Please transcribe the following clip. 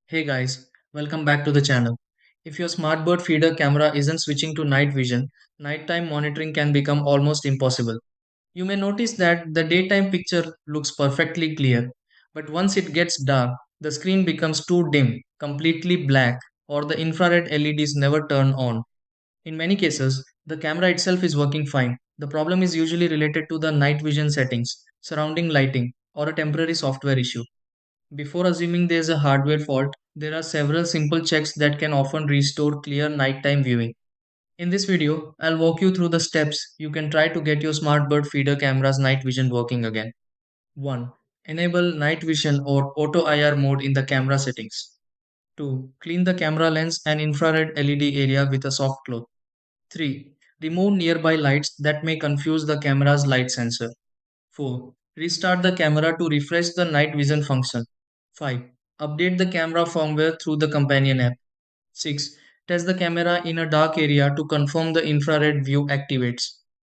Hey guys, welcome back to the channel. If your smartbird feeder camera isn't switching to night vision, nighttime monitoring can become almost impossible. You may notice that the daytime picture looks perfectly clear, but once it gets dark, the screen becomes too dim, completely black, or the infrared LEDs never turn on. In many cases, the camera itself is working fine. The problem is usually related to the night vision settings, surrounding lighting, or a temporary software issue. Before assuming there's a hardware fault, there are several simple checks that can often restore clear nighttime viewing. In this video, I'll walk you through the steps you can try to get your smartbird feeder camera's night vision working again. 1. Enable night vision or auto IR mode in the camera settings. 2. Clean the camera lens and infrared LED area with a soft cloth. 3. Remove nearby lights that may confuse the camera's light sensor. 4. Restart the camera to refresh the night vision function. 5. Update the camera firmware through the companion app. 6. Test the camera in a dark area to confirm the infrared view activates.